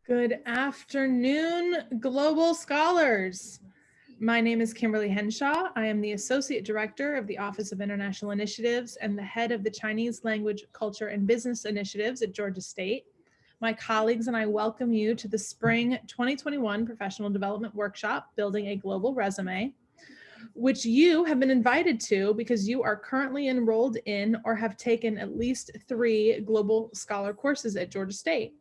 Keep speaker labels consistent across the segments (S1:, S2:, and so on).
S1: Good afternoon, global scholars. My name is Kimberly Henshaw. I am the Associate Director of the Office of International Initiatives and the head of the Chinese Language, Culture, and Business Initiatives at Georgia State. My colleagues and I welcome you to the Spring 2021 Professional Development Workshop, Building a Global Resume, which you have been invited to because you are currently enrolled in or have taken at least 3 Global Scholar courses at Georgia State.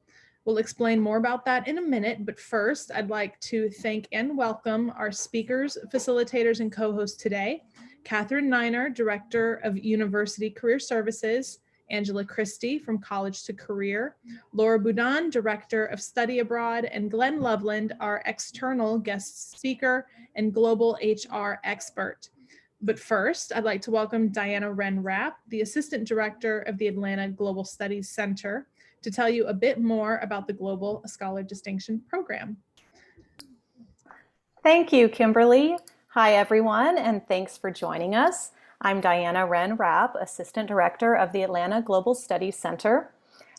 S1: We'll explain more about that in a minute, but first I'd like to thank and welcome our speakers, facilitators, and co-hosts today. Catherine Niner, Director of University Career Services, Angela Christie from College to Career, Laura Boudon, Director of Study Abroad, and Glenn Loveland, our external guest speaker and global HR expert. But first, I'd like to welcome Diana Wren-Rapp, the Assistant Director of the Atlanta Global Studies Center, to tell you a bit more about the Global Scholar Distinction Program.
S2: Thank you, Kimberly. Hi, everyone, and thanks for joining us. I'm Diana Wren-Rapp, Assistant Director of the Atlanta Global Studies Center,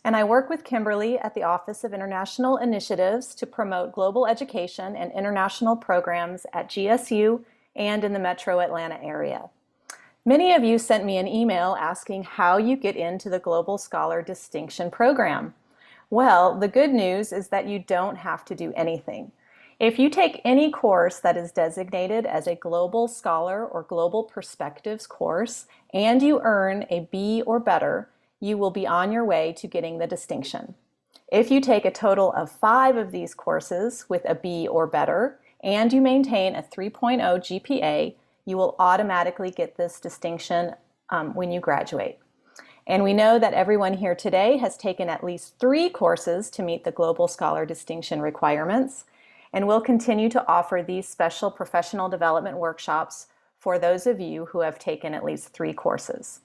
S2: and I work with Kimberly at the Office of International Initiatives to promote global education and international programs at GSU and in the Metro Atlanta area. Many of you sent me an email asking how you get into the Global Scholar Distinction Program. Well, the good news is that you don't have to do anything. If you take any course that is designated as a Global Scholar or Global Perspectives course and you earn a B or better, you will be on your way to getting the distinction. If you take a total of 5 of these courses with a B or better and you maintain a 3.0 GPA, you will automatically get this distinction when you graduate. And we know that everyone here today has taken at least 3 courses to meet the Global Scholar Distinction requirements, and we'll continue to offer these special professional development workshops for those of you who have taken at least 3 courses.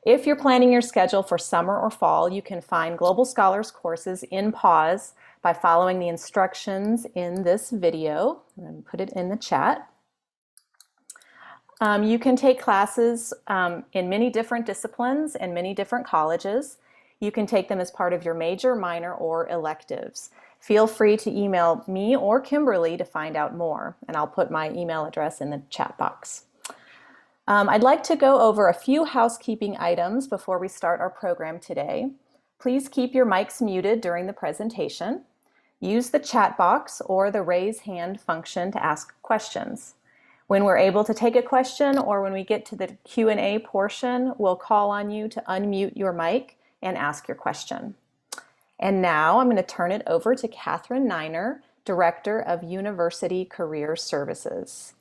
S2: If you're planning your schedule for summer or fall, you can find Global Scholars courses in pause by following the instructions in this video. I'm going to put it in the chat. You can take classes in many different disciplines and many different colleges. You can take them as part of your major, minor, or electives. Feel free to email me or Kimberly to find out more, and I'll put my email address in the chat box. I'd like to go over a few housekeeping items before we start our program today. Please keep your mics muted during the presentation. Use the chat box or the raise hand function to ask questions. When we're able to take a question or when we get to the Q&A portion, we'll call on you to unmute your mic and ask your question. And now I'm going to turn it over to Catherine Niner, Director of University Career Services.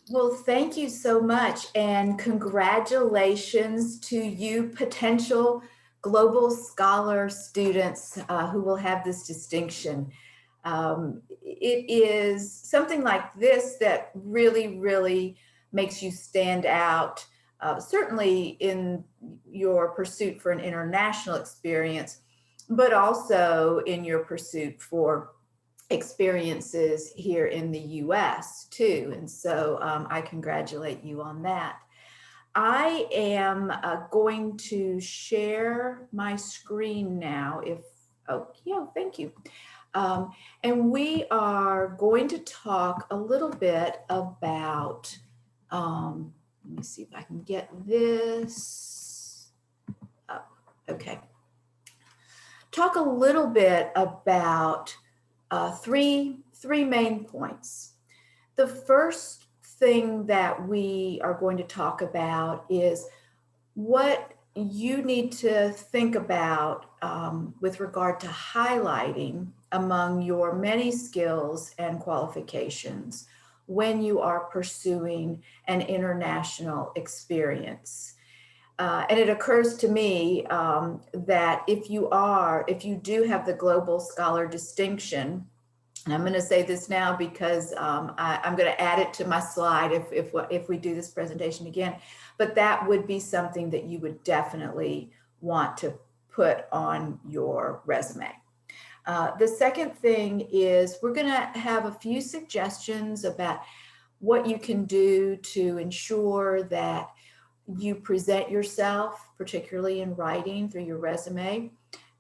S3: Well, thank you so much, and congratulations to you potential Global Scholar students who will have this distinction. It is something like this that really makes you stand out, certainly in your pursuit for an international experience, but also in your pursuit for experiences here in the US too. And so I congratulate you on that. I am going to share my screen now. Thank you. And we are going to talk a little bit about, let me see if I can get this up. Okay. Talk a little bit about three main points. The first thing that we are going to talk about is what you need to think about with regard to highlighting among your many skills and qualifications when you are pursuing an international experience. And it occurs to me that if you do have the Global Scholar distinction, and I'm going to say this now because I'm going to add it to my slide if we do this presentation again, but that would be something that you would definitely want to put on your resume. The second thing is we're going to have a few suggestions about what you can do to ensure that you present yourself, particularly in writing through your resume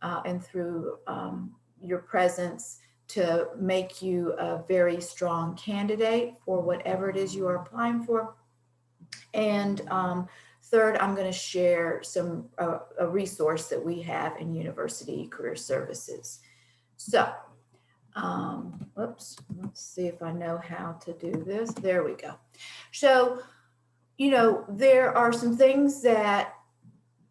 S3: and through your presence to make you a very strong candidate for whatever it is you are applying for. And third, I'm going to share a resource that we have in University Career Services. So, let's see if I know how to do this. There we go. So, there are some things that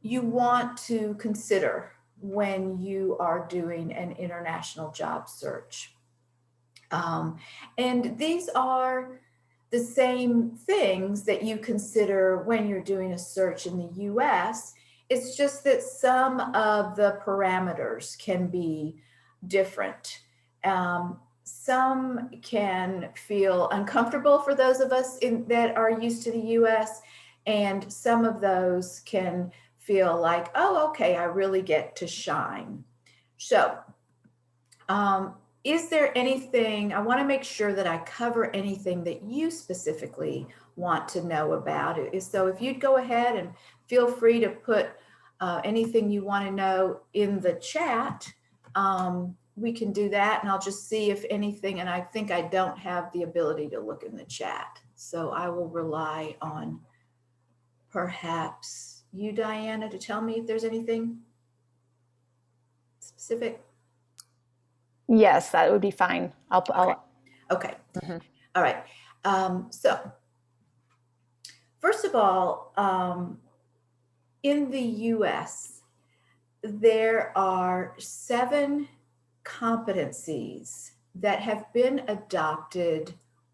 S3: you want to consider when you are doing an international job search. And these are the same things that you consider when you're doing a search in the US. It's just that some of the parameters can be different. Some can feel uncomfortable for those of us that are used to the US, and some of those can feel like, oh, okay, I really get to shine. So, is there anything, I want to make sure that I cover anything that you specifically want to know about it. So if you'd go ahead and feel free to put anything you want to know in the chat, we can do that, and I'll just see if anything, and I think I don't have the ability to look in the chat. So I will rely on perhaps you, Diana, to tell me if there's anything specific.
S2: Yes, that would be fine.
S3: Okay. Mm-hmm. All right. So first of all, in the US, there are 7 competencies that have been adopted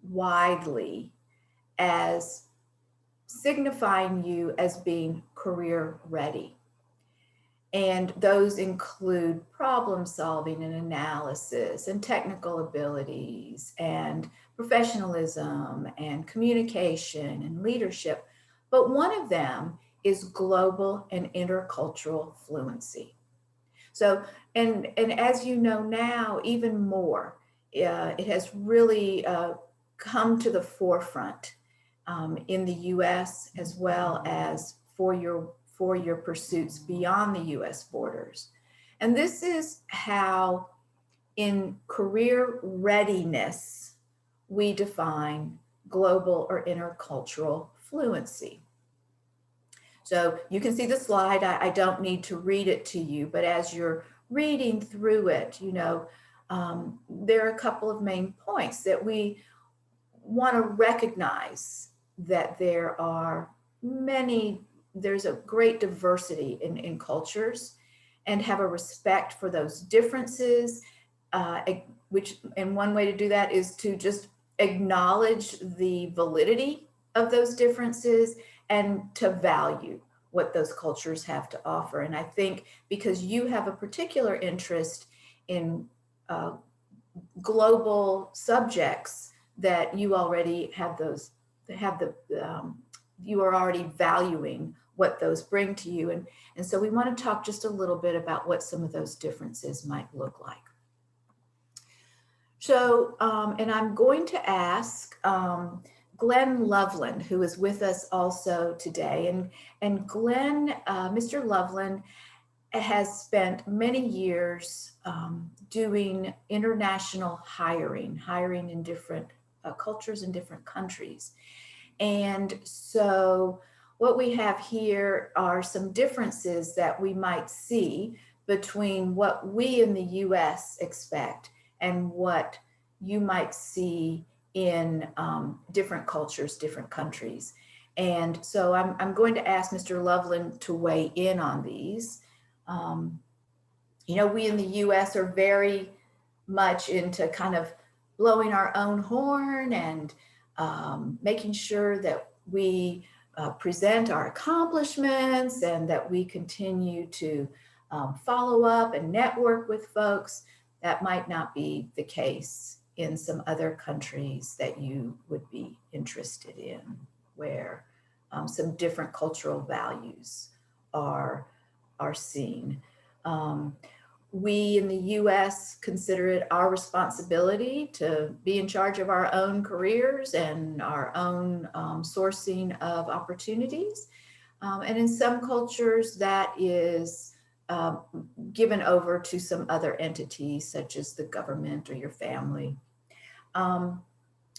S3: widely as signifying you as being career ready. And those include problem solving and analysis and technical abilities and professionalism and communication and leadership. But one of them is global and intercultural fluency. So, and as you know now, even more, it has really come to the forefront in the US, as well as for your pursuits beyond the US borders. And this is how in career readiness, we define global or intercultural fluency. So you can see the slide. I don't need to read it to you, but as you're reading through it, there are a couple of main points that we want to recognize, that there's a great diversity in cultures, and have a respect for those differences, and one way to do that is to just acknowledge the validity of those differences and to value what those cultures have to offer. And I think because you have a particular interest in global subjects, that you already you are already valuing what those bring to you. And so we want to talk just a little bit about what some of those differences might look like. So, and I'm going to ask Glenn Loveland, who is with us also today. And Glenn, Mr. Loveland has spent many years doing international hiring in different cultures in different countries. And so what we have here are some differences that we might see between what we in the US expect and what you might see in different cultures, different countries. And so I'm going to ask Mr. Loveland to weigh in on these. We in the US are very much into kind of blowing our own horn and making sure that we present our accomplishments and that we continue to follow up and network with folks. That might not be the case in some other countries that you would be interested in, where some different cultural values are seen. We in the US consider it our responsibility to be in charge of our own careers and our own sourcing of opportunities. And in some cultures, that is given over to some other entity, such as the government or your family.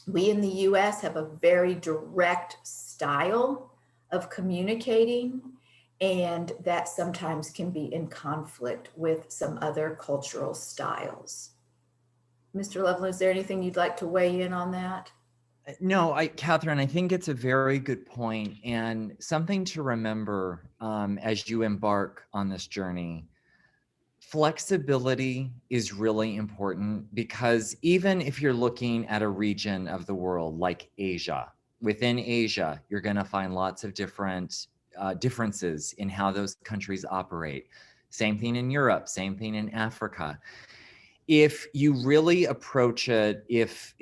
S3: We in the US have a very direct style of communicating, and that sometimes can be in conflict with some other cultural styles. Mr. Loveland, is there anything you'd like to weigh in on that?
S4: No, Catherine, I think it's a very good point and something to remember as you embark on this journey. Flexibility is really important because even if you're looking at a region of the world like Asia, within Asia, you're going to find lots of different differences in how those countries operate. Same thing in Europe, same thing in Africa. If you really approach it, if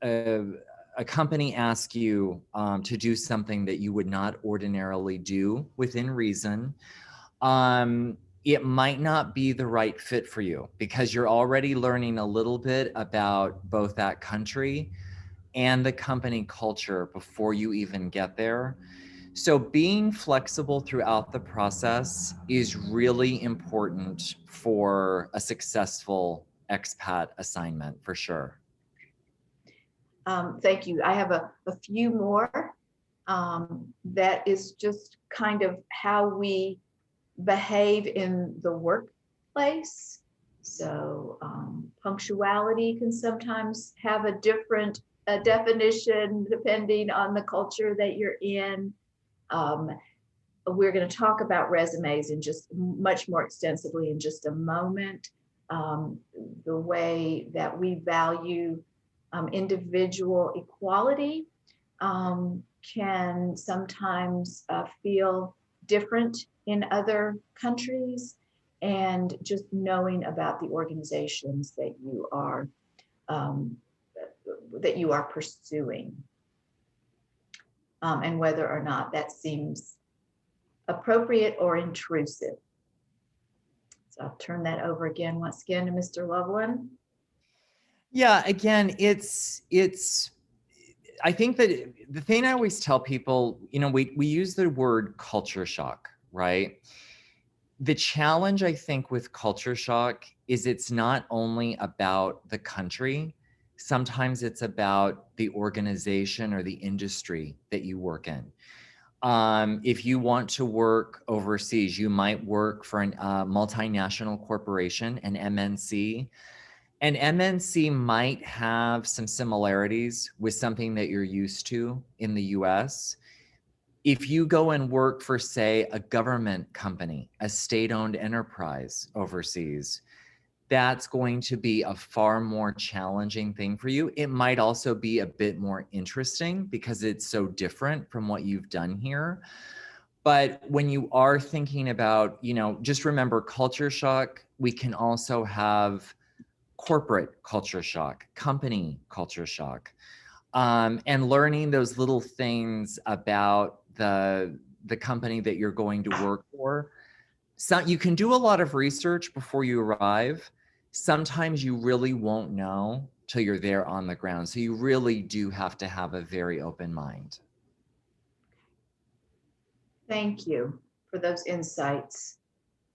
S4: a company asks you to do something that you would not ordinarily do within reason, it might not be the right fit for you because you're already learning a little bit about both that country and the company culture before you even get there. So being flexible throughout the process is really important for a successful expat assignment, for sure.
S3: Thank you. I have a few more. That is just kind of how we behave in the workplace. So punctuality can sometimes have a different definition depending on the culture that you're in. We're going to talk about resumes in just much more extensively in just a moment. The way that we value individual equality can sometimes feel different in other countries, and just knowing about the organizations that you are pursuing, and whether or not that seems appropriate or intrusive. So I'll turn that over once again to Mr. Loveland.
S4: Yeah, again, I think that the thing I always tell people, we use the word culture shock, right? The challenge, I think, with culture shock is it's not only about the country. Sometimes it's about the organization or the industry that you work in. If you want to work overseas, you might work for a multinational corporation, an MNC. An MNC might have some similarities with something that you're used to in the US. If you go and work for, say, a government company, a state-owned enterprise overseas, that's going to be a far more challenging thing for you. It might also be a bit more interesting because it's so different from what you've done here. But when you are thinking about, just remember culture shock, we can also have corporate culture shock, company culture shock, and learning those little things about the company that you're going to work for. So you can do a lot of research before you arrive. Sometimes you really won't know till you're there on the ground. So you really do have to have a very open mind.
S3: Thank you for those insights.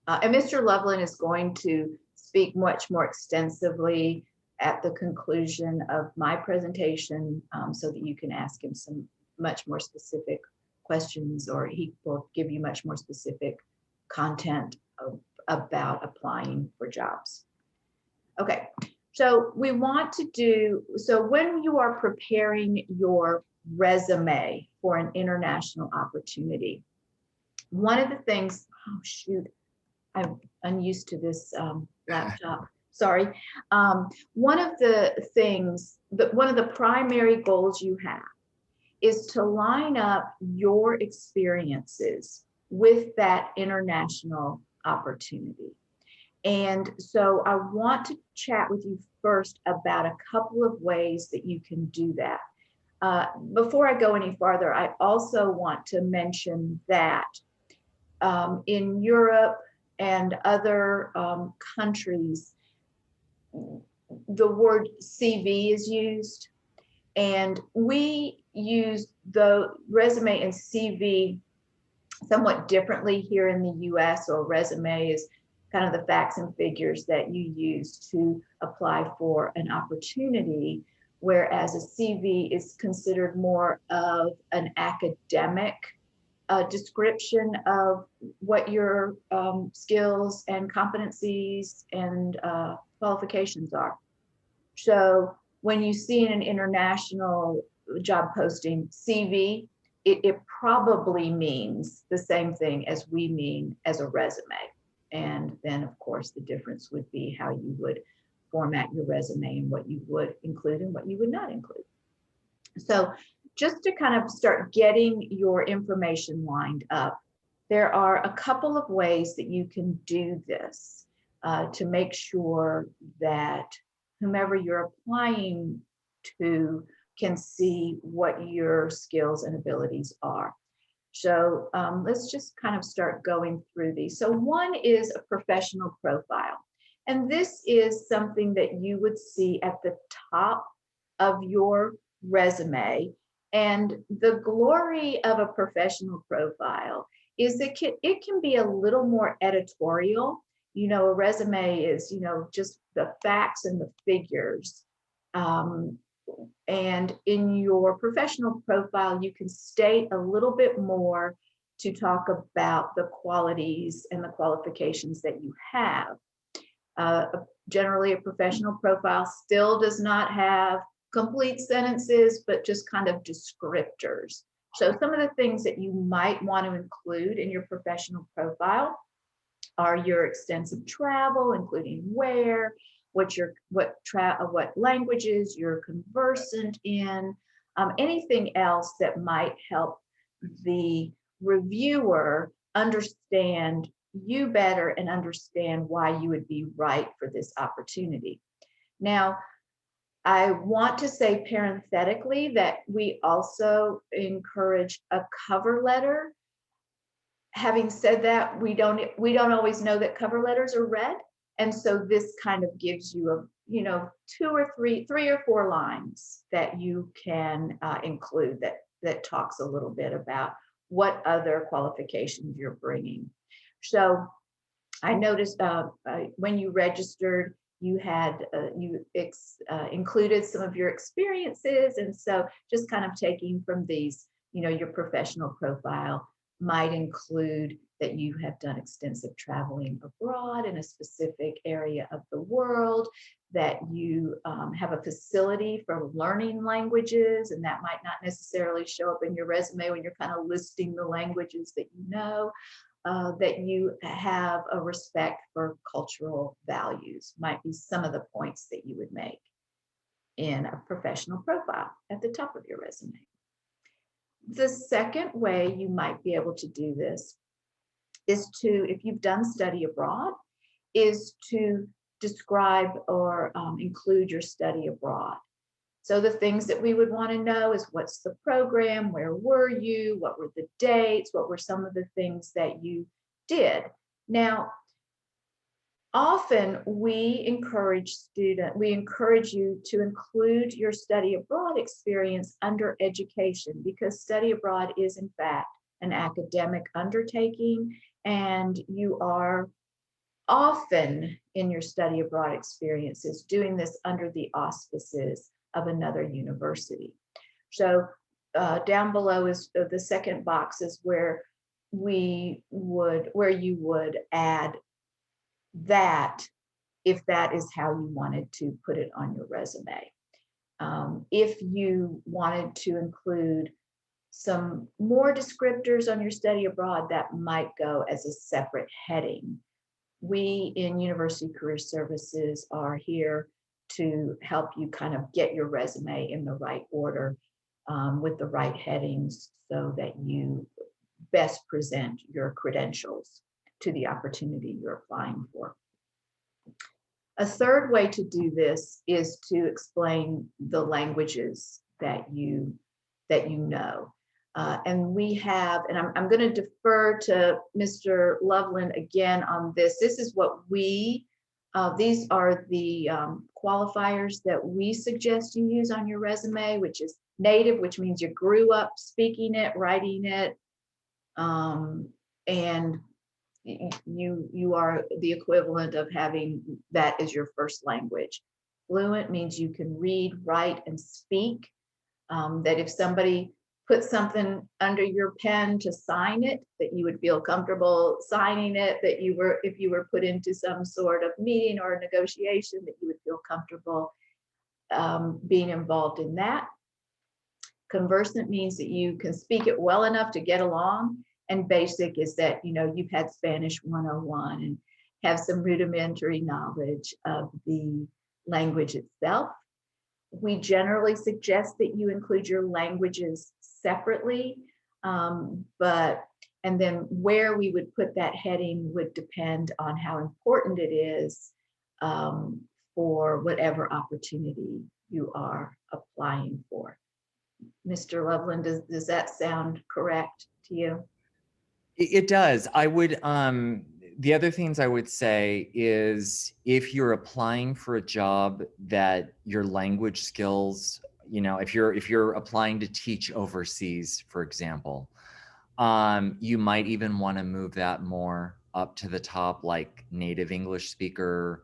S3: And Mr. Loveland is going to speak much more extensively at the conclusion of my presentation, so that you can ask him some much more specific questions, or he will give you much more specific content about applying for jobs. Okay, so when you are preparing your resume for an international opportunity, one of the things, oh shoot, I'm unused to this laptop, sorry. One of the primary goals you have is to line up your experiences with that international opportunity. And so I want to chat with you first about a couple of ways that you can do that. Before I go any farther, I also want to mention that in Europe and other countries, the word CV is used, and we use the resume and CV somewhat differently here in the US, or resume is kind of the facts and figures that you use to apply for an opportunity, whereas a CV is considered more of an academic description of what your skills and competencies and qualifications are. So when you see in an international job posting CV, it probably means the same thing as we mean as a resume. And then of course the difference would be how you would format your resume and what you would include and what you would not include. So just to kind of start getting your information lined up, there are a couple of ways that you can do this to make sure that whomever you're applying to can see what your skills and abilities are. So let's just kind of start going through these. So one is a professional profile. And this is something that you would see at the top of your resume. And the glory of a professional profile is that it can be a little more editorial. You know, a resume is, you know, just the facts and the figures. And in your professional profile, you can state a little bit more to talk about the qualities and the qualifications that you have. Generally, a professional profile still does not have complete sentences, but just kind of descriptors. So some of the things that you might want to include in your professional profile are your extensive travel, including where, what languages you're conversant in, anything else that might help the reviewer understand you better and understand why you would be right for this opportunity. Now, I want to say parenthetically that we also encourage a cover letter. Having said that, we don't always know that cover letters are read. And so this kind of gives you a, you know, three or four lines that you can include that talks a little bit about what other qualifications you're bringing. So I noticed when you registered, you had included some of your experiences. And so just kind of taking from these, you know, your professional profile might include that you have done extensive traveling abroad in a specific area of the world, that you have a facility for learning languages, and that might not necessarily show up in your resume when you're kind of listing the languages that you know, that you have a respect for cultural values, might be some of the points that you would make in a professional profile at the top of your resume. The second way you might be able to do this is to, if you've done study abroad, is to describe or include your study abroad. So the things that we would want to know is what's the program, where were you, what were the dates, what were some of the things that you did. Now, often we encourage you to include your study abroad experience under education, because study abroad is in fact an academic undertaking, and you are often in your study abroad experiences doing this under the auspices of another university. So down below is the second box is where you would add that, if that is how you wanted to put it on your resume. If you wanted to include some more descriptors on your study abroad, that might go as a separate heading. We in University Career Services are here to help you kind of get your resume in the right order with the right headings, so that you best present your credentials to the opportunity you're applying for. A third way to do this is to explain the languages that you know. And we have, and I'm going to defer to Mr. Loveland again on this. This is what these are the qualifiers that we suggest you use on your resume, which is native, which means you grew up speaking it, writing it, And you are the equivalent of having that as your first language. Fluent means you can read, write, and speak. That if somebody put something under your pen to sign it, that you would feel comfortable signing it, that if you were put into some sort of meeting or negotiation, that you would feel comfortable being involved in that. Conversant means that you can speak it well enough to get along. And basic is that, you've had Spanish 101 and have some rudimentary knowledge of the language itself. We generally suggest that you include your languages separately, and then where we would put that heading would depend on how important it is for whatever opportunity you are applying for. Mr. Loveland, does that sound correct to you?
S4: It does. I would, the other things I would say is if you're applying for a job that your language skills, if you're applying to teach overseas, for example, you might even want to move that more up to the top, like native English speaker,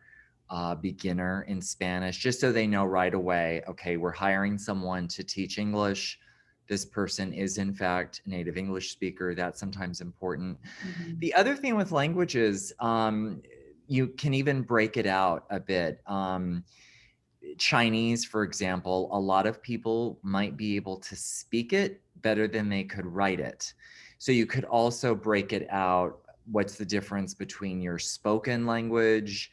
S4: beginner in Spanish, just so they know right away, okay, we're hiring someone to teach English. This person is in fact a native English speaker. That's sometimes important. Mm-hmm. The other thing with languages, you can even break it out a bit. Chinese, for example, a lot of people might be able to speak it better than they could write it. So you could also break it out. What's the difference between your spoken language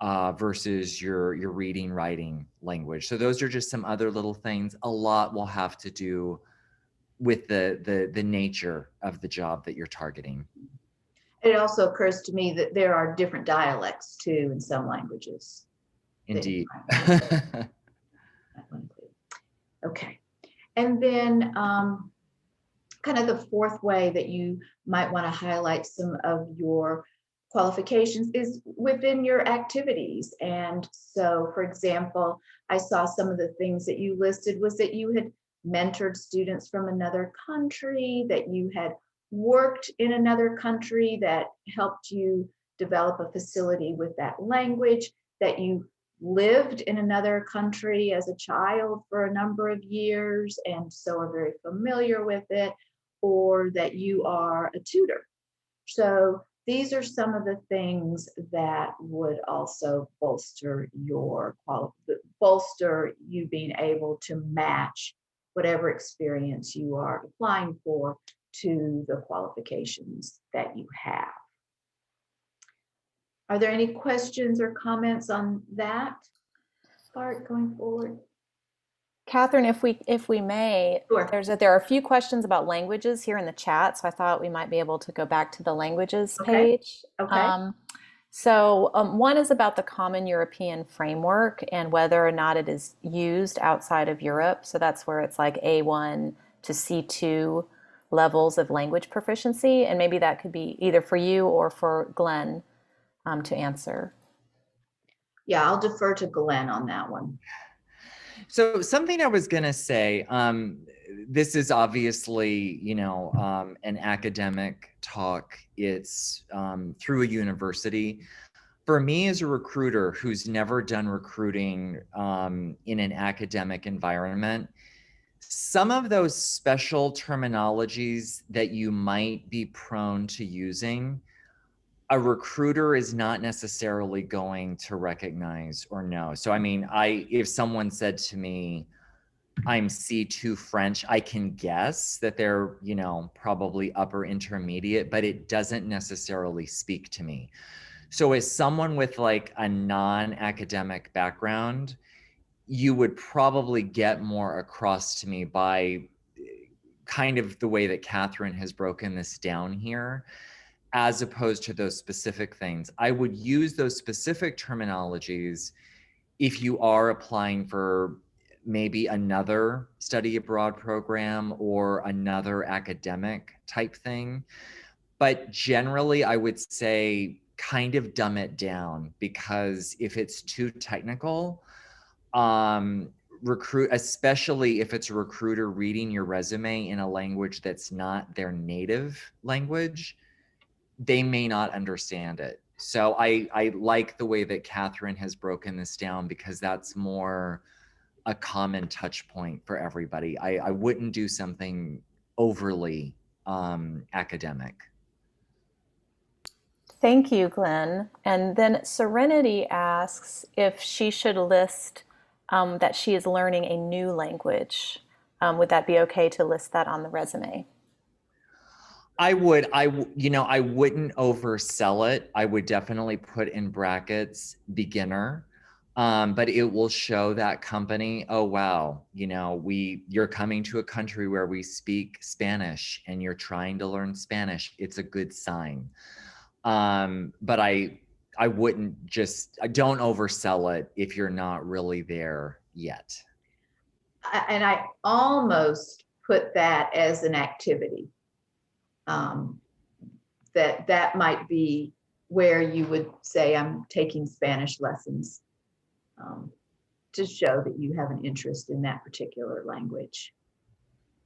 S4: versus your reading, writing language? So those are just some other little things. A lot will have to do with the nature of the job that you're targeting.
S3: It also occurs to me that there are different dialects too in some languages.
S4: Indeed.
S3: Okay. And then kind of the fourth way that you might want to highlight some of your qualifications is within your activities. And so, for example, I saw some of the things that you listed was that you had mentored students from another country, that you had worked in another country that helped you develop a facility with that language, that you lived in another country as a child for a number of years and so are very familiar with it, or that you are a tutor. So these are some of the things that would also bolster you being able to match whatever experience you are applying for to the qualifications that you have. Are there any questions or comments on that part going forward?
S2: Catherine, if we may,
S3: sure.
S2: There are a few questions about languages here in the chat, so I thought we might be able to go back to the languages page.
S3: Okay.
S2: One is about the Common European Framework and whether or not it is used outside of Europe. So that's where it's like A1 to C2 levels of language proficiency, and maybe that could be either for you or for Glenn to answer.
S3: Yeah, I'll defer to Glenn on that one.
S4: So something I was going to say, this is obviously, an academic talk. It's through a university. For me as a recruiter who's never done recruiting in an academic environment, some of those special terminologies that you might be prone to using, a recruiter is not necessarily going to recognize or know. So, I mean, if someone said to me, I'm C2 French, I can guess that they're, probably upper intermediate, but it doesn't necessarily speak to me. So as someone with like a non-academic background, you would probably get more across to me by kind of the way that Catherine has broken this down here, as opposed to those specific things. I would use those specific terminologies if you are applying for maybe another study abroad program or another academic type thing. But generally, I would say kind of dumb it down, because if it's too technical, especially if it's a recruiter reading your resume in a language that's not their native language, they may not understand it. So I like the way that Catherine has broken this down, because that's more a common touch point for everybody. I wouldn't do something overly academic.
S2: Thank you, Glenn. And then Serenity asks if she should list that she is learning a new language. Would that be okay to list that on the resume?
S4: I would, I wouldn't oversell it. I would definitely put in brackets beginner, but it will show that company, oh, wow, you're coming to a country where we speak Spanish and you're trying to learn Spanish. It's a good sign. But I wouldn't don't oversell it if you're not really there yet.
S3: And I almost put that as an activity. That might be where you would say, I'm taking Spanish lessons, to show that you have an interest in that particular language.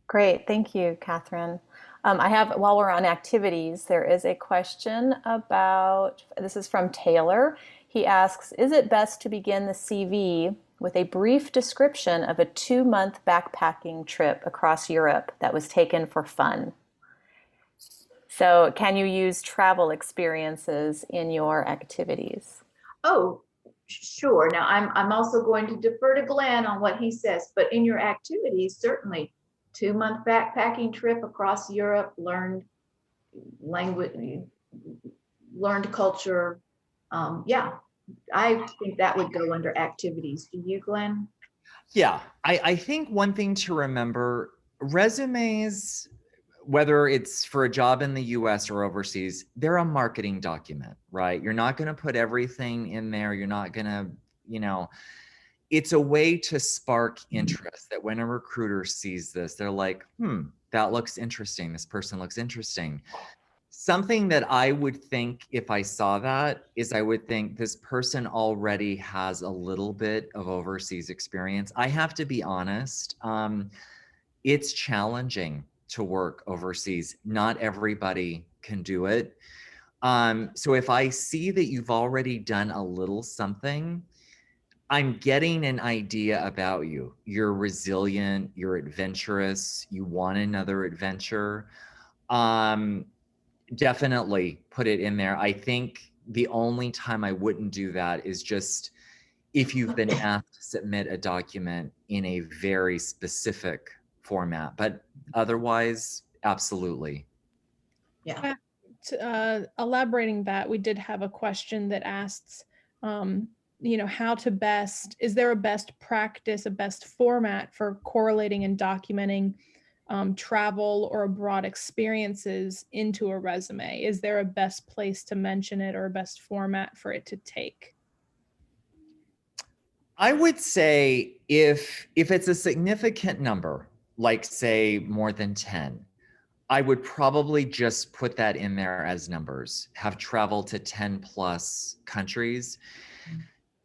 S2: Great, thank you, Catherine. While we're on activities, there is a question about, this is from Taylor. He asks, is it best to begin the CV with a brief description of a 2-month backpacking trip across Europe that was taken for fun? So can you use travel experiences in your activities?
S3: Oh, sure. Now I'm also going to defer to Glenn on what he says, but in your activities, certainly 2-month backpacking trip across Europe, learned language, learned culture. Yeah, I think that would go under activities. Do you, Glenn?
S4: Yeah, I think one thing to remember, resumes, whether it's for a job in the US or overseas, they're a marketing document, right? You're not going to put everything in there. You're not going to, it's a way to spark interest, that when a recruiter sees this, they're like, that looks interesting. This person looks interesting. Something that I would think if I saw that is, I would think this person already has a little bit of overseas experience. I have to be honest. It's challenging to work overseas. Not everybody can do it. So if I see that you've already done a little something, I'm getting an idea about you. You're resilient, you're adventurous, you want another adventure. Definitely put it in there. I think the only time I wouldn't do that is just if you've been asked to submit a document in a very specific format, but otherwise, absolutely.
S3: Yeah.
S1: Elaborating that, we did have a question that asks, how to best, is there a best practice, a best format for correlating and documenting travel or abroad experiences into a resume? Is there a best place to mention it or a best format for it to take?
S4: I would say if it's a significant number, like say more than 10, I would probably just put that in there as numbers, have traveled to 10 plus countries.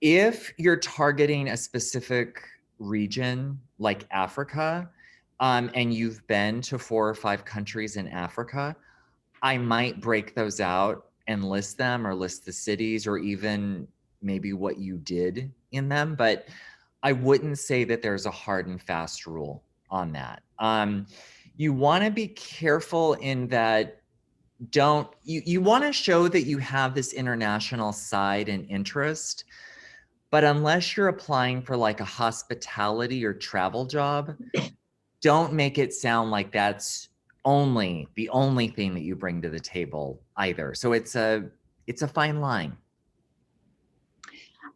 S4: If you're targeting a specific region like Africa, and you've been to 4 or 5 countries in Africa, I might break those out and list them, or list the cities, or even maybe what you did in them. But I wouldn't say that there's a hard and fast rule on that. You want to be careful in that you want to show that you have this international side and interest, but unless you're applying for like a hospitality or travel job, don't make it sound like that's the only thing that you bring to the table either. So it's a fine line.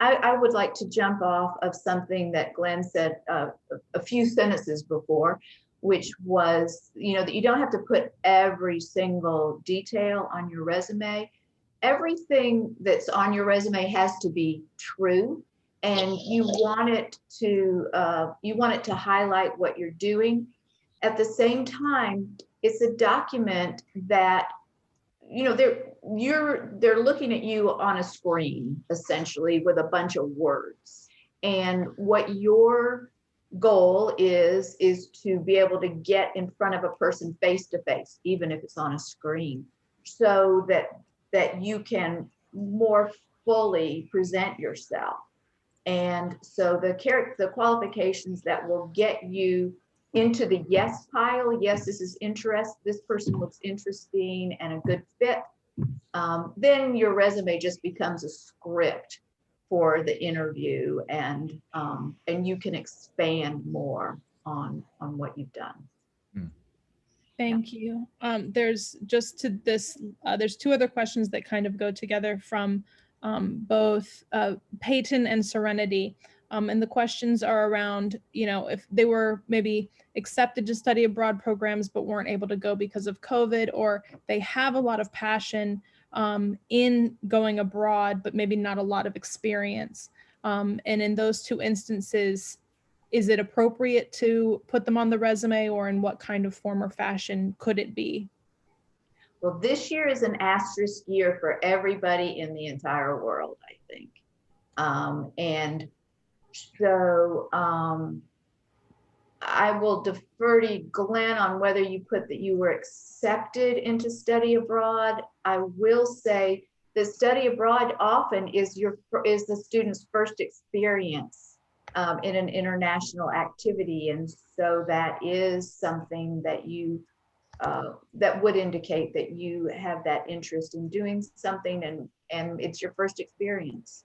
S3: I would like to jump off of something that Glenn said a few sentences before, which was, that you don't have to put every single detail on your resume. Everything that's on your resume has to be true, and you want it to highlight what you're doing. At the same time, it's a document that, they're looking at you on a screen essentially with a bunch of words, and what your goal is to be able to get in front of a person face to face, even if it's on a screen, so that you can more fully present yourself. And so the qualifications that will get you into the yes pile, yes, this person looks interesting and a good fit, then your resume just becomes a script for the interview, and you can expand more on what you've done.
S1: Thank you. There's just to this, there's two other questions that kind of go together from both Peyton and Serenity. And the questions are around, if they were maybe accepted to study abroad programs, but weren't able to go because of COVID, or they have a lot of passion in going abroad, but maybe not a lot of experience. And in those two instances, is it appropriate to put them on the resume, or in what kind of form or fashion could it be?
S3: Well, this year is an asterisk year for everybody in the entire world, I think. And so I will defer to Glenn on whether you put that you were accepted into study abroad. I will say that study abroad often is the student's first experience in an international activity, and so that is something that you that would indicate that you have that interest in doing something, and it's your first experience.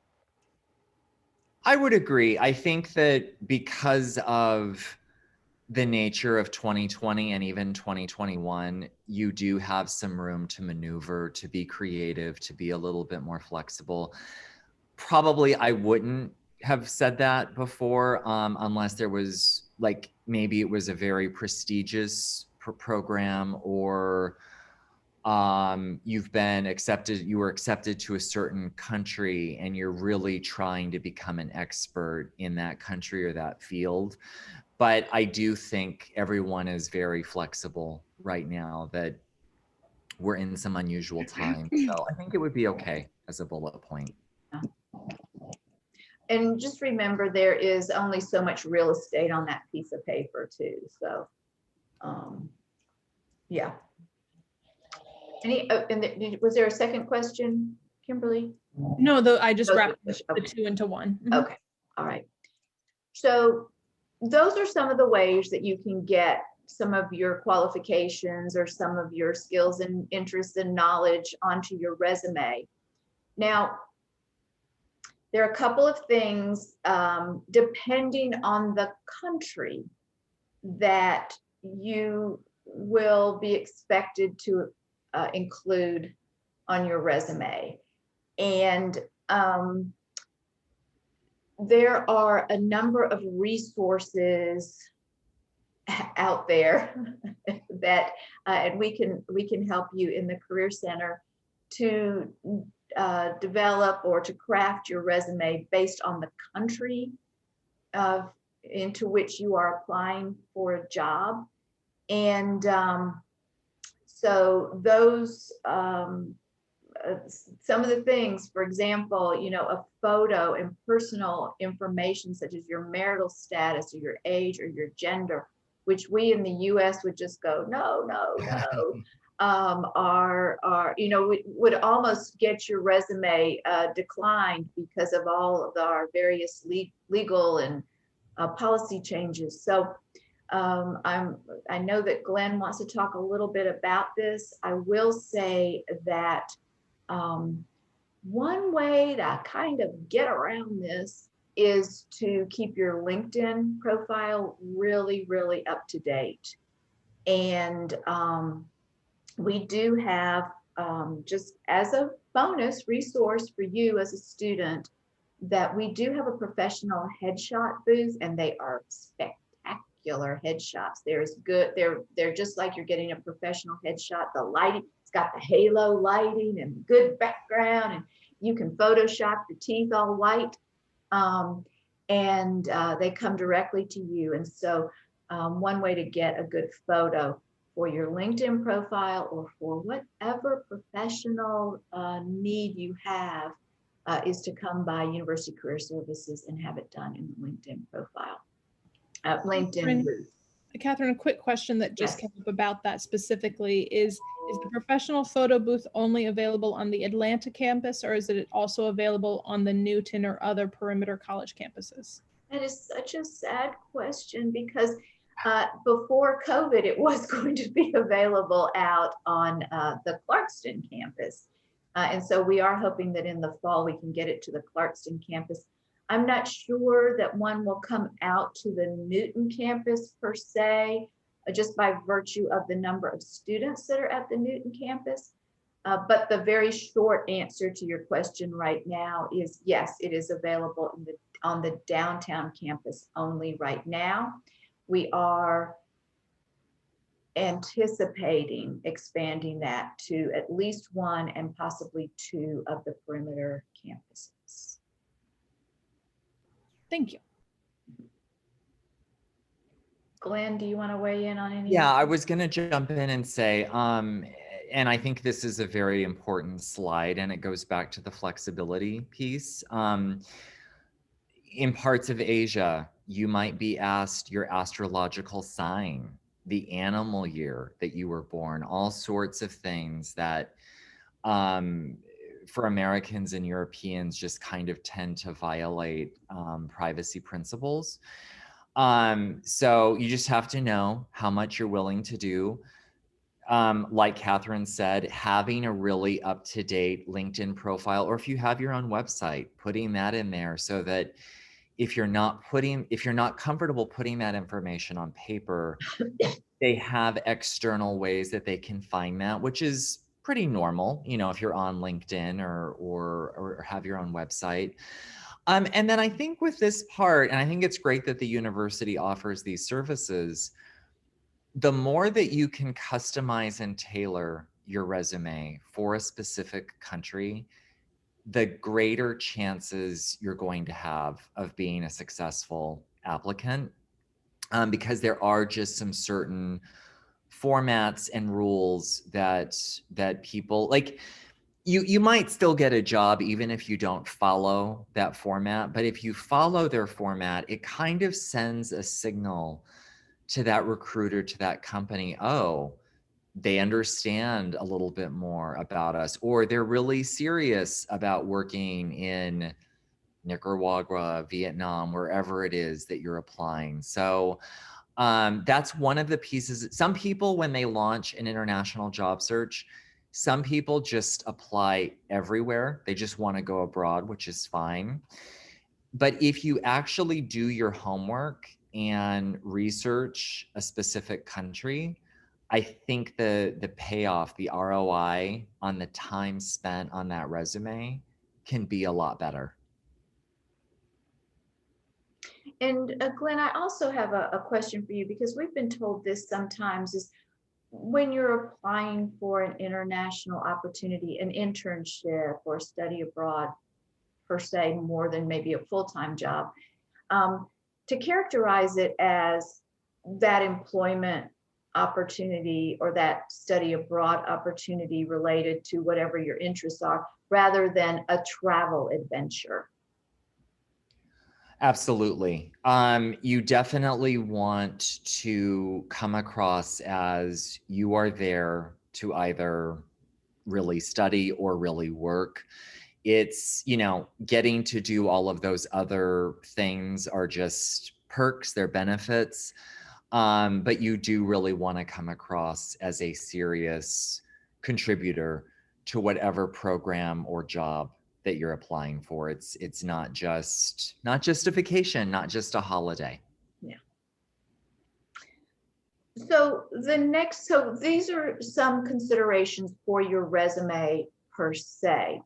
S4: I would agree. I think that because of the nature of 2020 and even 2021, you do have some room to maneuver, to be creative, to be a little bit more flexible. Probably I wouldn't have said that before, unless there was maybe it was a very prestigious program, or you were accepted to a certain country and you're really trying to become an expert in that country or that field. But I do think everyone is very flexible right now, that we're in some unusual times. So I think it would be okay as a bullet point.
S3: And just remember, there is only so much real estate on that piece of paper too. So, yeah. Was there a second question, Kimberly?
S1: No, I just wrapped the two into one.
S3: Okay, all right. So those are some of the ways that you can get some of your qualifications or some of your skills and interests and knowledge onto your resume. Now, there are a couple of things, depending on the country, that you will be expected to include on your resume. And there are a number of resources out there that and we can help you in the Career Center to develop or to craft your resume based on the country into which you are applying for a job. And so those some of the things, for example, a photo and personal information such as your marital status or your age or your gender, which we in the US would just go, no, would almost get your resume declined because of all of our various legal and policy changes. So I know that Glenn wants to talk a little bit about this. I will say that one way to kind of get around this is to keep your LinkedIn profile really, really up to date. And we do have, just as a bonus resource for you as a student, that we do have a professional headshot booth, and they are spectacular headshots. They're just like you're getting a professional headshot. The lighting, it's got the halo lighting and good background, and you can Photoshop the teeth all white. And they come directly to you. And so one way to get a good photo for your LinkedIn profile or for whatever professional need you have is to come by University Career Services and have it done in the LinkedIn profile. LinkedIn booth.
S1: Catherine, a quick question that just
S3: Yes.
S1: came up about that specifically is the professional photo booth only available on the Atlanta campus, or is it also available on the Newton or other perimeter college campuses?
S3: That is such a sad question because before COVID, it was going to be available out on the Clarkston campus. And so we are hoping that in the fall, we can get it to the Clarkston campus. I'm not sure that one will come out to the Newton campus per se, just by virtue of the number of students that are at the Newton campus. But the very short answer to your question right now is yes, it is available on the downtown campus only right now. We are anticipating expanding that to at least one and possibly two of the perimeter campuses.
S1: Thank you.
S3: Glenn, do you want to weigh in on any?
S4: Yeah, I was going to jump in and say, and I think this is a very important slide, and it goes back to the flexibility piece. In parts of Asia, you might be asked your astrological sign, the animal year that you were born, all sorts of things that for Americans and Europeans just kind of tend to violate privacy principles. So you just have to know how much you're willing to do. Like Catherine said, having a really up-to-date LinkedIn profile, or if you have your own website, putting that in there so that if you're not comfortable putting that information on paper, they have external ways that they can find that, which is pretty normal, you know, if you're on LinkedIn or have your own website. And then I think with this part, and I think it's great that the university offers these services, the more that you can customize and tailor your resume for a specific country, the greater chances you're going to have of being a successful applicant, because there are just some certain formats and rules that people like. You might still get a job even if you don't follow that format, but if you follow their format, it kind of sends a signal to that recruiter, to that company, oh, they understand a little bit more about us, or they're really serious about working in Nicaragua, Vietnam, wherever it is that you're applying. So that's one of the pieces. Some people, when they launch an international job search, some people just apply everywhere. They just want to go abroad, which is fine. But if you actually do your homework and research a specific country, I think the payoff, the ROI on the time spent on that resume can be a lot better.
S3: And Glenn, I also have a question for you, because we've been told this sometimes is when you're applying for an international opportunity, an internship or study abroad per se, more than maybe a full-time job, to characterize it as that employment opportunity or that study abroad opportunity related to whatever your interests are, rather than a travel adventure.
S4: Absolutely. You definitely want to come across as you are there to either really study or really work. It's, you know, getting to do all of those other things are just perks, they're benefits. But you do really want to come across as a serious contributor to whatever program or job that you're applying for. It's not just a vacation, not just a holiday.
S3: Yeah. So these are some considerations for your resume per se.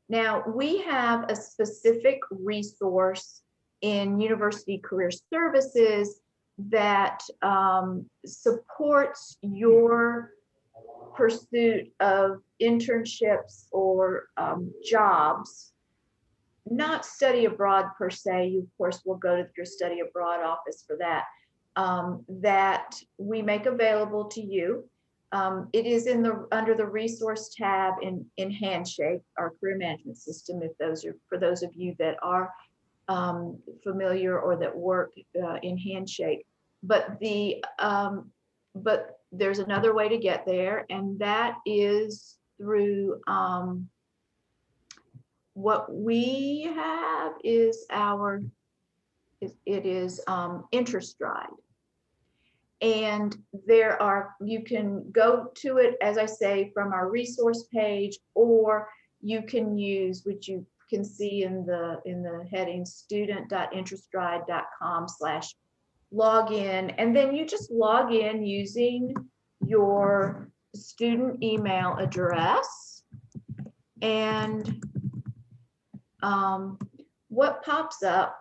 S3: Now, we have a specific resource in University Career Services that supports your pursuit of internships or jobs, not study abroad per se. You, of course, will go to your study abroad office for that, that we make available to you. It is under the resource tab in Handshake, our career management system. For those of you that are familiar or that work in Handshake. But but there's another way to get there, and that is through what we have is InterStride. And you can go to it, as I say, from our resource page, or you can use, which you can see in the heading, student.interstride.com/login. And then you just log in using your student email address. And what pops up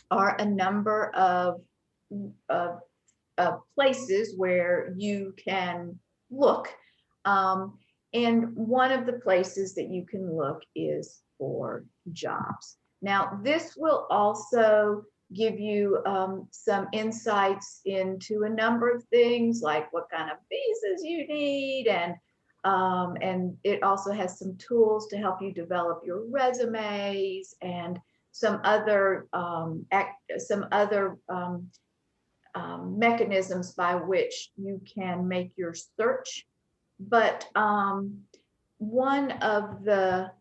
S3: are a number of places where you can look. And one of the places that you can look is for jobs. Now, this will also give you some insights into a number of things, like what kind of visas you need, and it also has some tools to help you develop your resumes and some other mechanisms by which you can make your search. But one of the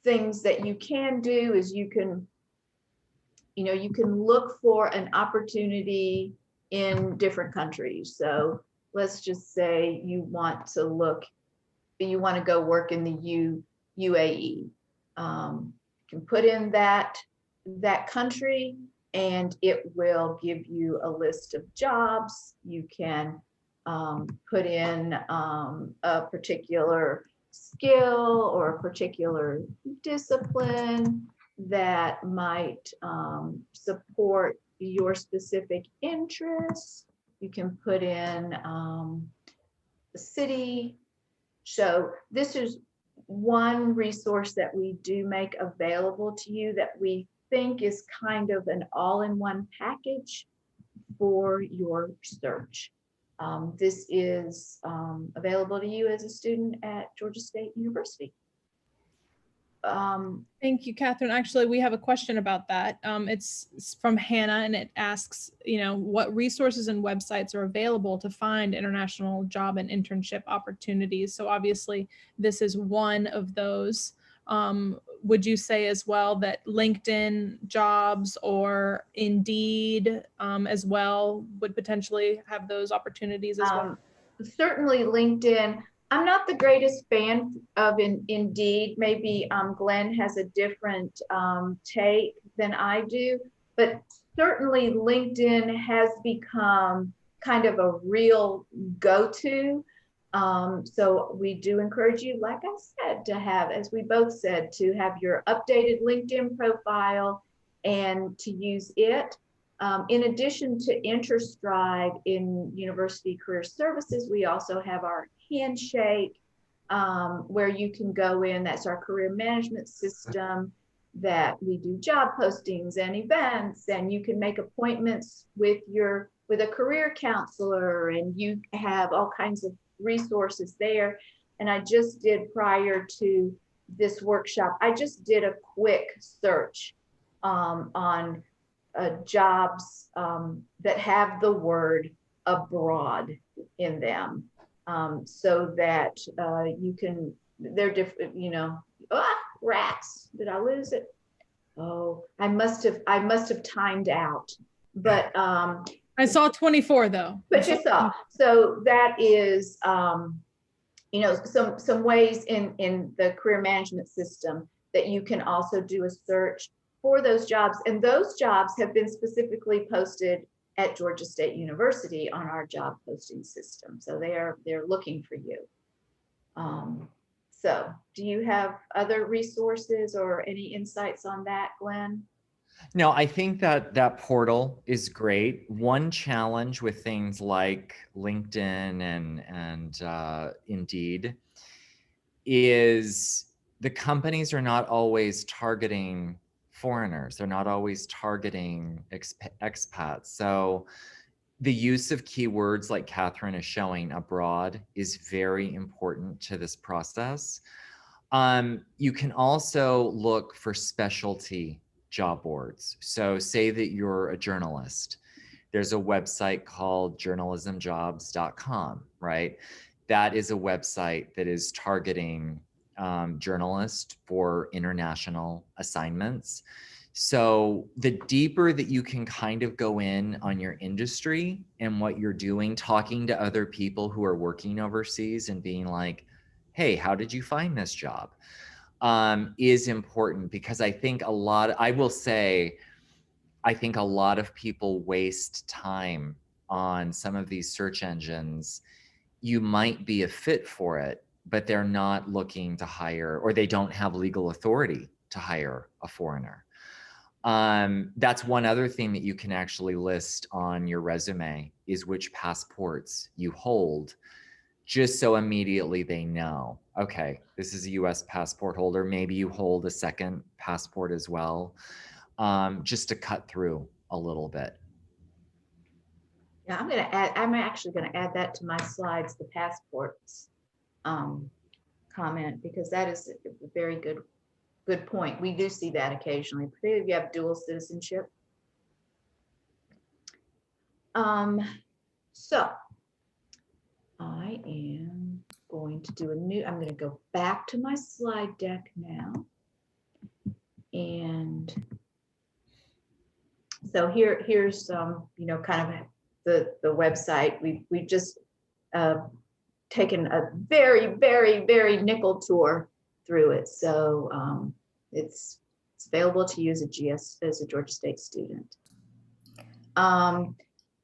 S3: things that you can do is you can look for an opportunity in different countries. So let's just say you want to go work in the UAE. You can put in that country, and it will give you a list of jobs. You can put in a particular skill or a particular discipline that might support your specific interests. You can put in the city. So this is one resource that we do make available to you that we think is kind of an all-in-one package for your search. This is available to you as a student at Georgia State University.
S1: Thank you, Catherine. Actually, we have a question about that. It's from Hannah, and it asks, what resources and websites are available to find international job and internship opportunities? So obviously, this is one of those. Would you say as well that LinkedIn Jobs or Indeed as well would potentially have those opportunities as well?
S3: Certainly LinkedIn. I'm not the greatest fan of Indeed. Maybe Glenn has a different take than I do, but certainly LinkedIn has become kind of a real go-to. So we do encourage you, like I said, to have, as we both said, to have your updated LinkedIn profile and to use it. In addition to InterStride in University Career Services, we also have our Handshake, where you can go in. That's our career management system that we do job postings and events, and you can make appointments with a career counselor, and you have all kinds of resources there. And I just did, prior to this workshop, I just did a quick search on jobs that have the word abroad in them, so that you can, they're different, rats, did I lose it? Oh, I must have timed out, but
S1: I saw 24 though.
S3: But you saw, so that is some ways in the career management system that you can also do a search for those jobs, and those jobs have been specifically posted at Georgia State University on our job posting system. So they're looking for you. So do you have other resources or any insights on that, Glenn?
S4: No, I think that portal is great. One challenge with things like LinkedIn and Indeed is the companies are not always targeting foreigners. They're not always targeting expats. So the use of keywords like Catherine is showing, abroad, is very important to this process. You can also look for specialty job boards. So say that you're a journalist. There's a website called journalismjobs.com, right? That is a website that is targeting journalists for international assignments. So the deeper that you can kind of go in on your industry and what you're doing, talking to other people who are working overseas and being like, hey, how did you find this job? Is important, because I think a lot of people waste time on some of these search engines. You might be a fit for it, but they're not looking to hire, or they don't have legal authority to hire a foreigner. That's one other thing that you can actually list on your resume, is which passports you hold, just so immediately they know, okay, this is a US passport holder. Maybe you hold a second passport as well, just to cut through a little bit.
S3: Yeah, I'm actually going to add that to my slides, the passports comment, because that is a very good point. We do see that occasionally, particularly if you have dual citizenship. So I am going to do I'm going to go back to my slide deck now. And so here's kind of the website. We've just taken a very nickel tour through it. So it's available to you as a Georgia State student.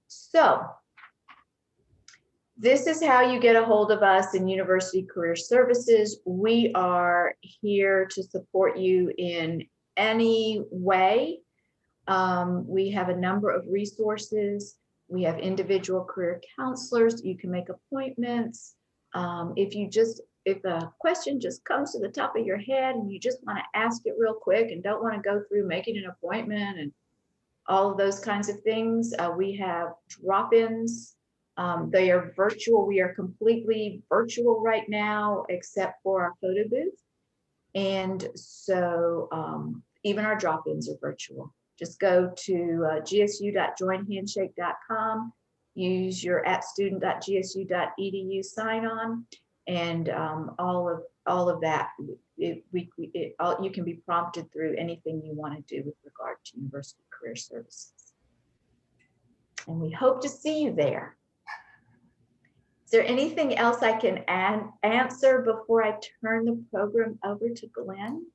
S3: So this is how you get a hold of us in University Career Services. We are here to support you in any way. We have a number of resources. We have individual career counselors. You can make appointments. If a question just comes to the top of your head and you just want to ask it real quick and don't want to go through making an appointment and all of those kinds of things, we have drop-ins. They are virtual. We are completely virtual right now, except for our photo booth. And so even our drop-ins are virtual. Just go to gsu.joinhandshake.com, use your @student.gsu.edu sign on, and all of that, you can be prompted through anything you want to do with regard to University Career Services. And we hope to see you there. Is there anything else I can answer before I turn the program over to Glenn?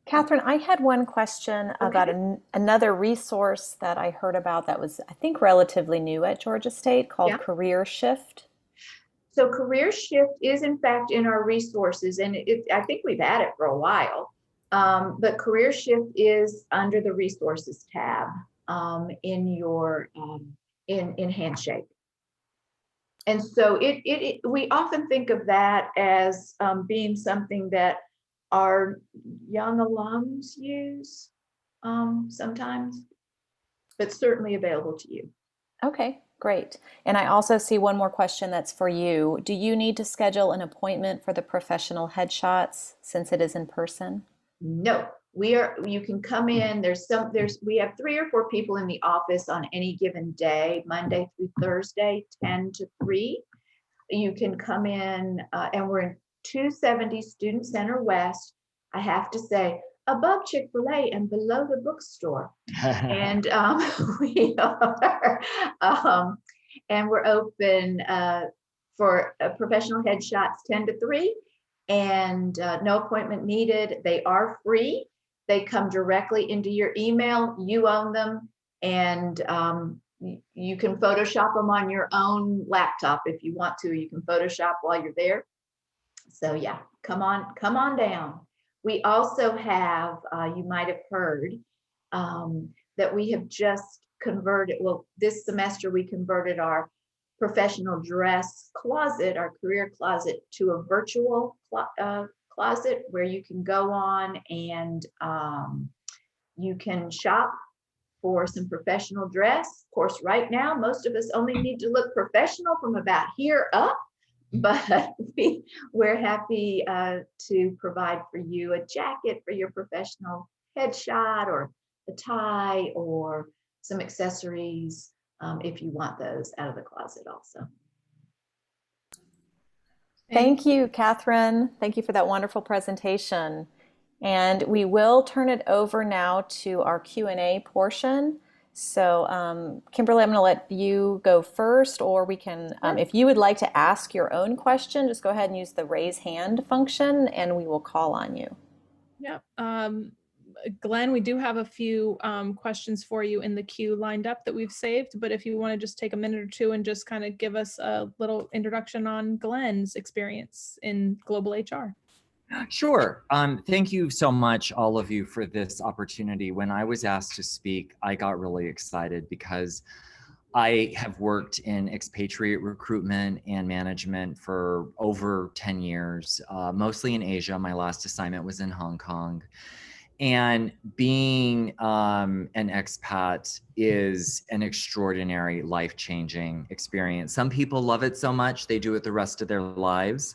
S2: Catherine, I had one question about another resource that I heard about that was, I think, relatively new at Georgia State, called Career Shift.
S3: So Career Shift is in fact in our resources, and I think we've had it for a while, but Career Shift is under the resources tab in your in Handshake. And so we often think of that as being something that our young alums use sometimes, but certainly available to you.
S2: Okay, great. And I also see one more question that's for you. Do you need to schedule an appointment for the professional headshots since it is in person?
S3: No, you can come in. We have 3 or 4 people in the office on any given day, Monday through Thursday, 10 to 3. You can come in, and we're in 270 Student Center West. I have to say, above Chick-fil-A and below the bookstore. And we are, and we're open for professional headshots 10 to 3, and no appointment needed. They are free. They come directly into your email. You own them, and you can Photoshop them on your own laptop if you want to. You can Photoshop while you're there. So yeah, come on down. We also have, you might have heard, that we have just converted, well, this semester we converted our professional dress closet, our career closet, to a virtual closet where you can go on and you can shop for some professional dress. Of course, right now, most of us only need to look professional from about here up, but we're happy to provide for you a jacket for your professional headshot or a tie or some accessories if you want those out of the closet also.
S2: Thank you, Catherine. Thank you for that wonderful presentation. And we will turn it over now to our Q&A portion. So Kimberly, I'm going to let you go first, or we can, if you would like to ask your own question, just go ahead and use the raise hand function and we will call on you.
S1: Yep. Glenn, we do have a few questions for you in the queue lined up that we've saved, but if you want to just take a minute or two and just kind of give us a little introduction on Glenn's experience in global HR.
S4: Sure. Thank you so much, all of you, for this opportunity. When I was asked to speak, I got really excited because I have worked in expatriate recruitment and management for over 10 years, mostly in Asia. My last assignment was in Hong Kong. And being an expat is an extraordinary, life-changing experience. Some people love it so much, they do it the rest of their lives.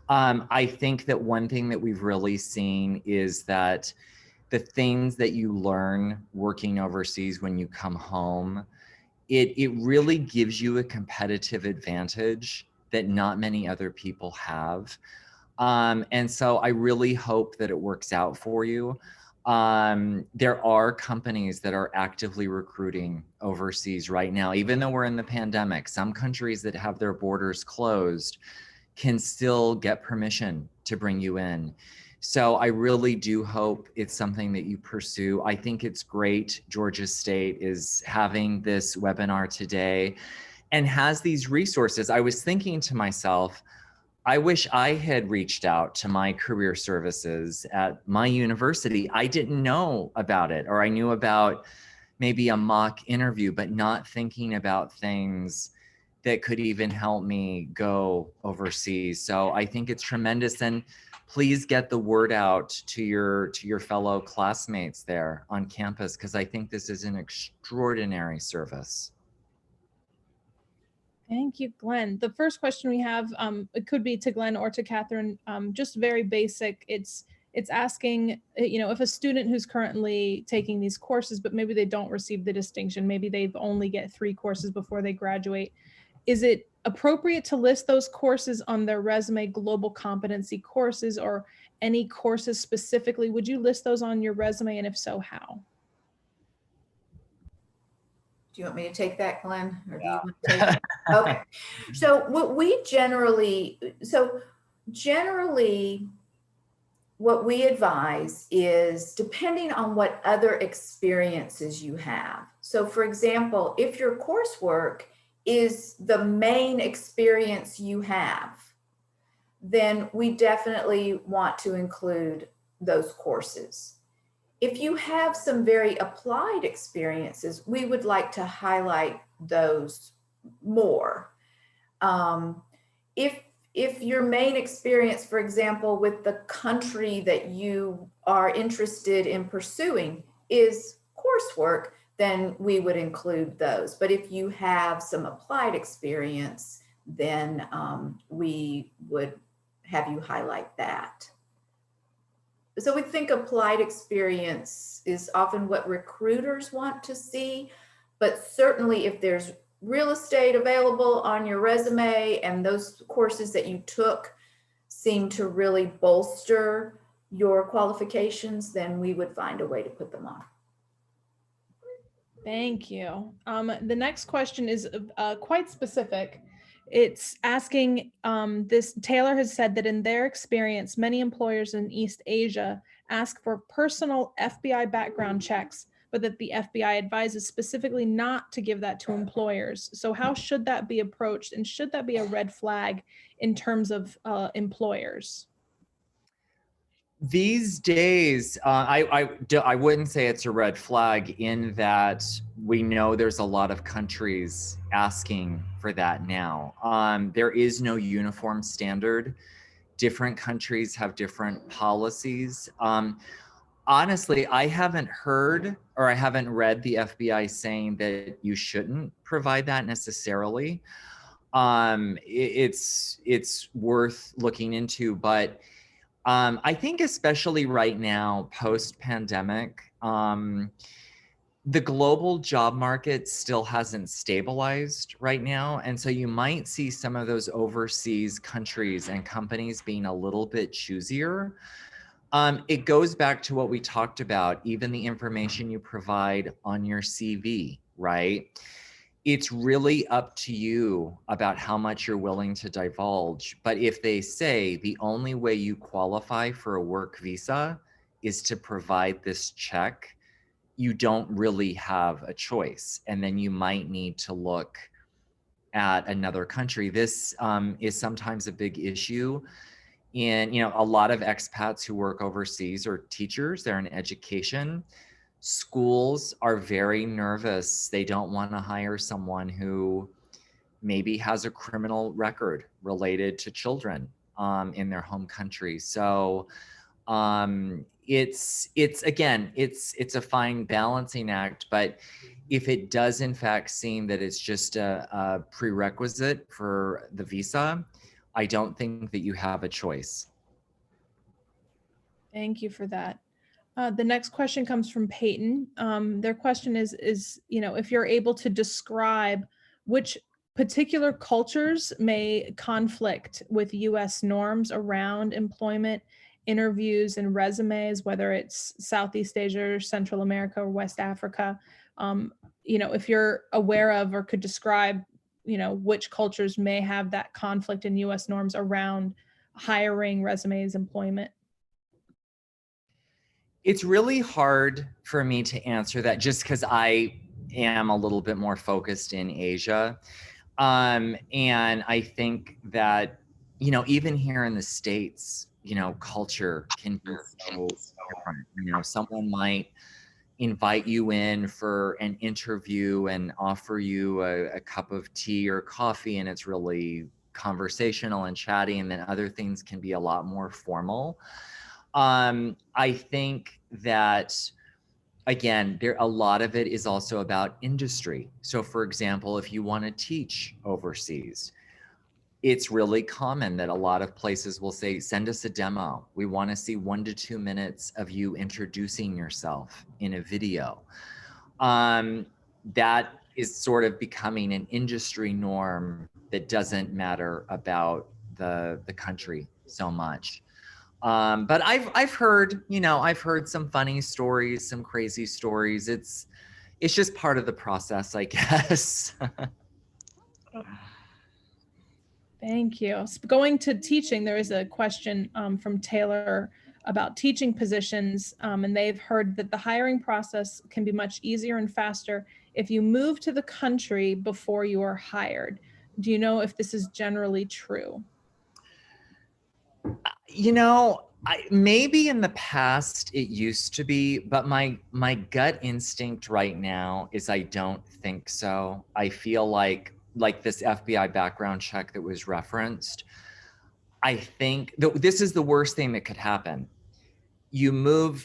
S4: I think that one thing that we've really seen is that the things that you learn working overseas when you come home, it really gives you a competitive advantage that not many other people have. And so I really hope that it works out for you. There are companies that are actively recruiting overseas right now, even though we're in the pandemic. Some countries that have their borders closed can still get permission to bring you in. So I really do hope it's something that you pursue. I think it's great Georgia State is having this webinar today and has these resources. I was thinking to myself, I wish I had reached out to my career services at my university. I didn't know about it, or I knew about maybe a mock interview, but not thinking about things that could even help me go overseas. So I think it's tremendous. And please get the word out to your fellow classmates there on campus, because I think this is an extraordinary service.
S1: Thank you, Glenn. The first question we have, it could be to Glenn or to Catherine, just very basic. It's asking, if a student who's currently taking these courses, but maybe they don't receive the distinction, maybe they've only get 3 courses before they graduate. Is it appropriate to list those courses on their resume, global competency courses, or any courses specifically? Would you list those on your resume, and if so, how?
S3: Do you want me to take that, Glenn? Or do you want to take it? Okay. So what we generally what we advise is depending on what other experiences you have. So for example, if your coursework is the main experience you have, then we definitely want to include those courses. If you have some very applied experiences, we would like to highlight those more. If your main experience, for example, with the country that you are interested in pursuing is coursework, then we would include those. But if you have some applied experience, then we would have you highlight that. So we think applied experience is often what recruiters want to see, but certainly if there's real estate available on your resume and those courses that you took seem to really bolster your qualifications, then we would find a way to put them on.
S1: Thank you. The next question is quite specific. It's asking, Taylor has said that in their experience, many employers in East Asia ask for personal FBI background checks, but that the FBI advises specifically not to give that to employers. So how should that be approached? And should that be a red flag in terms of employers?
S4: These days, I wouldn't say it's a red flag in that we know there's a lot of countries asking for that now. There is no uniform standard. Different countries have different policies. Honestly, I haven't heard or I haven't read the FBI saying that you shouldn't provide that necessarily. It's worth looking into, but I think especially right now, post-pandemic, the global job market still hasn't stabilized right now. And so you might see some of those overseas countries and companies being a little bit choosier. It goes back to what we talked about, even the information you provide on your CV, right? It's really up to you about how much you're willing to divulge. But if they say the only way you qualify for a work visa is to provide this check, you don't really have a choice. And then you might need to look at another country. This is sometimes a big issue in, a lot of expats who work overseas are teachers, they're in education. Schools are very nervous. They don't want to hire someone who maybe has a criminal record related to children in their home country. So it's again, it's a fine balancing act, but if it does in fact seem that it's just a prerequisite for the visa, I don't think that you have a choice.
S1: Thank you for that. The next question comes from Peyton. Their question is, if you're able to describe which particular cultures may conflict with US norms around employment, interviews, and resumes, whether it's Southeast Asia, Central America, or West Africa. If you're aware of or could describe, which cultures may have that conflict in US norms around hiring, resumes, employment.
S4: It's really hard for me to answer that just because I am a little bit more focused in Asia. And I think that, even here in the States, culture can be so different. Someone might invite you in for an interview and offer you a cup of tea or coffee, and it's really conversational and chatty, and then other things can be a lot more formal. I think that, again, a lot of it is also about industry. So for example, if you want to teach overseas, it's really common that a lot of places will say, send us a demo. We want to see 1 to 2 minutes of you introducing yourself in a video. That is sort of becoming an industry norm that doesn't matter about the country so much. But I've heard, I've heard some funny stories, some crazy stories. It's just part of the process, I guess.
S1: Thank you. Going to teaching, there is a question from Taylor about teaching positions, and they've heard that the hiring process can be much easier and faster if you move to the country before you are hired. Do you know if this is generally true?
S4: Maybe in the past it used to be, but my gut instinct right now is I don't think so. I feel like this FBI background check that was referenced, I think this is the worst thing that could happen.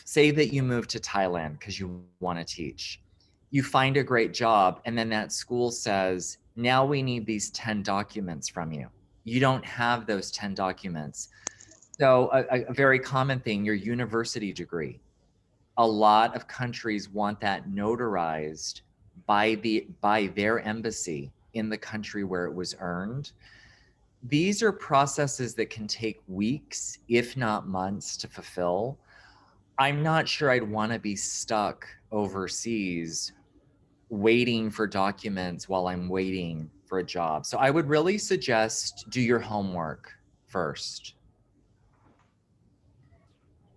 S4: Say that you move to Thailand because you want to teach. You find a great job, and then that school says, now we need these 10 documents from you. You don't have those 10 documents. So a very common thing, your university degree. A lot of countries want that notarized by their embassy in the country where it was earned. These are processes that can take weeks, if not months, to fulfill. I'm not sure I'd want to be stuck overseas waiting for documents while I'm waiting for a job. So I would really suggest do your homework first.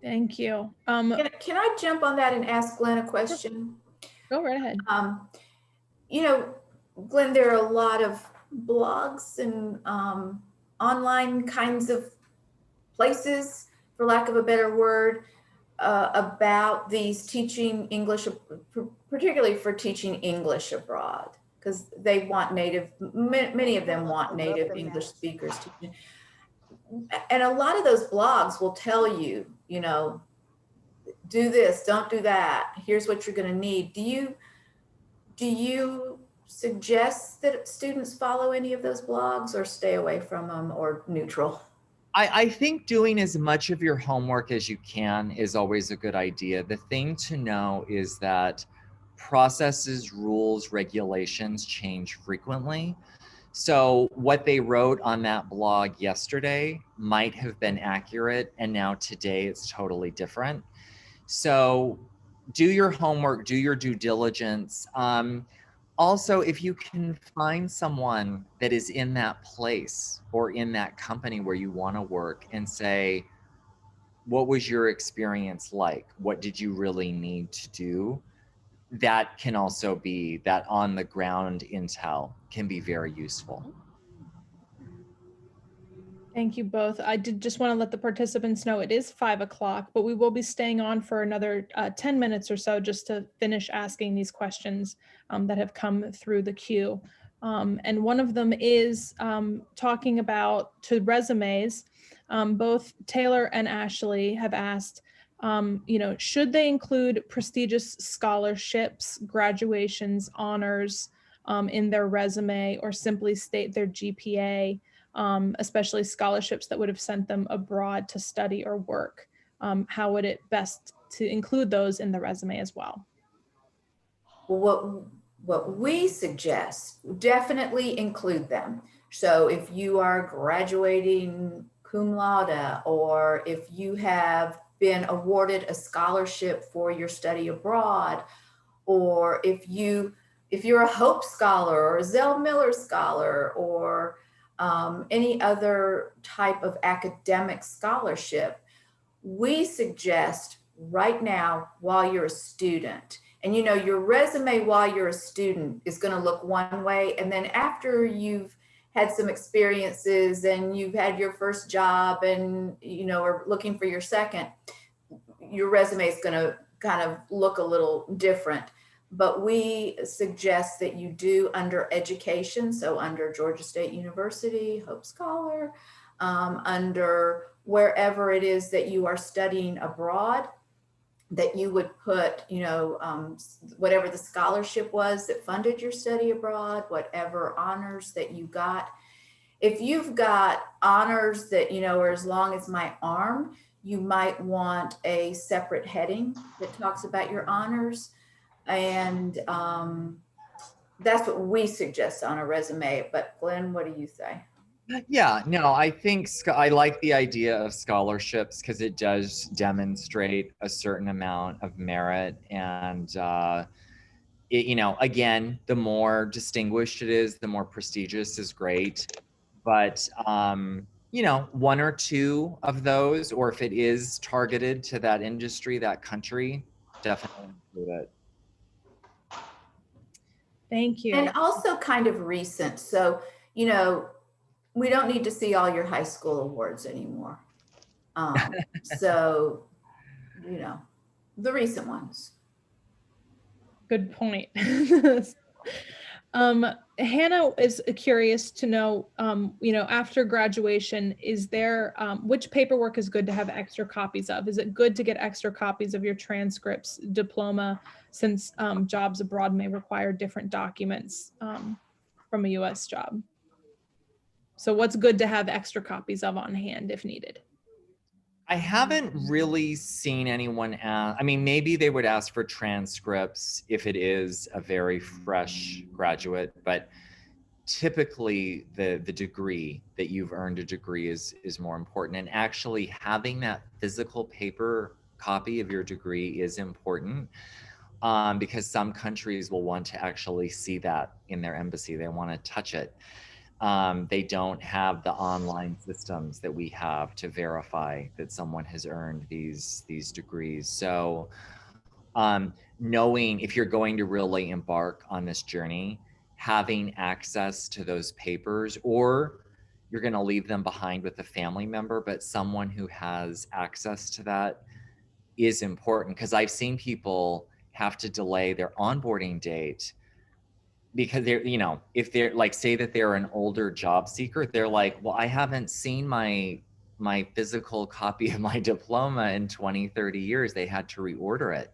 S1: Thank you.
S3: Can I jump on that and ask Glenn a question?
S1: Go right ahead.
S3: Glenn, there are a lot of blogs and online kinds of places, for lack of a better word, about these teaching English, particularly for teaching English abroad, because they want many of them want native English speakers to. And a lot of those blogs will tell you, do this, don't do that. Here's what you're going to need. Do you suggest that students follow any of those blogs, or stay away from them, or neutral?
S4: I think doing as much of your homework as you can is always a good idea. The thing to know is that processes, rules, regulations change frequently. So what they wrote on that blog yesterday might have been accurate, and now today it's totally different. So do your homework, do your due diligence. Also, if you can find someone that is in that place or in that company where you want to work and say, what was your experience like? What did you really need to do? That can also be, that on the ground intel can be very useful.
S1: Thank you both. I did just want to let the participants know it is 5 o'clock, but we will be staying on for another 10 minutes or so just to finish asking these questions that have come through the queue. And one of them is talking about to resumes. Both Taylor and Ashley have asked, should they include prestigious scholarships, graduations, honors in their resume, or simply state their GPA? Especially scholarships that would have sent them abroad to study or work. How would it best to include those in the resume as well?
S3: Well, what we suggest, definitely include them. So if you are graduating cum laude, or if you have been awarded a scholarship for your study abroad, or if you're a Hope Scholar or a Zell Miller Scholar, or any other type of academic scholarship, we suggest right now while you're a student. And your resume while you're a student is going to look one way, and then after you've had some experiences and you've had your first job and are looking for your second, your resume is going to kind of look a little different. But we suggest that you do under education, so under Georgia State University, Hope Scholar, under wherever it is that you are studying abroad, that you would put, whatever the scholarship was that funded your study abroad, whatever honors that you got. If you've got honors that, are as long as my arm, you might want a separate heading that talks about your honors. And that's what we suggest on a resume. But Glenn, what do you say?
S4: Yeah, no, I think I like the idea of scholarships because it does demonstrate a certain amount of merit. And, again, the more distinguished it is, the more prestigious is great. But, one or two of those, or if it is targeted to that industry, that country, definitely include it.
S1: Thank you.
S3: And also kind of recent. So, we don't need to see all your high school awards anymore. So, the recent ones.
S1: Good point. Hannah is curious to know, after graduation, is there, which paperwork is good to have extra copies of? Is it good to get extra copies of your transcripts, diploma, since jobs abroad may require different documents from a US job? So what's good to have extra copies of on hand if needed?
S4: I haven't really seen anyone ask. I mean, maybe they would ask for transcripts if it is a very fresh graduate, but typically the degree that you've earned a degree is more important. And actually having that physical paper copy of your degree is important because some countries will want to actually see that in their embassy. They want to touch it. They don't have the online systems that we have to verify that someone has earned these degrees. So knowing if you're going to really embark on this journey, having access to those papers, or you're going to leave them behind with a family member, but someone who has access to that is important, because I've seen people have to delay their onboarding date because they're, if they're like, say that they're an older job seeker, they're like, well, I haven't seen my physical copy of my diploma in 20, 30 years. They had to reorder it.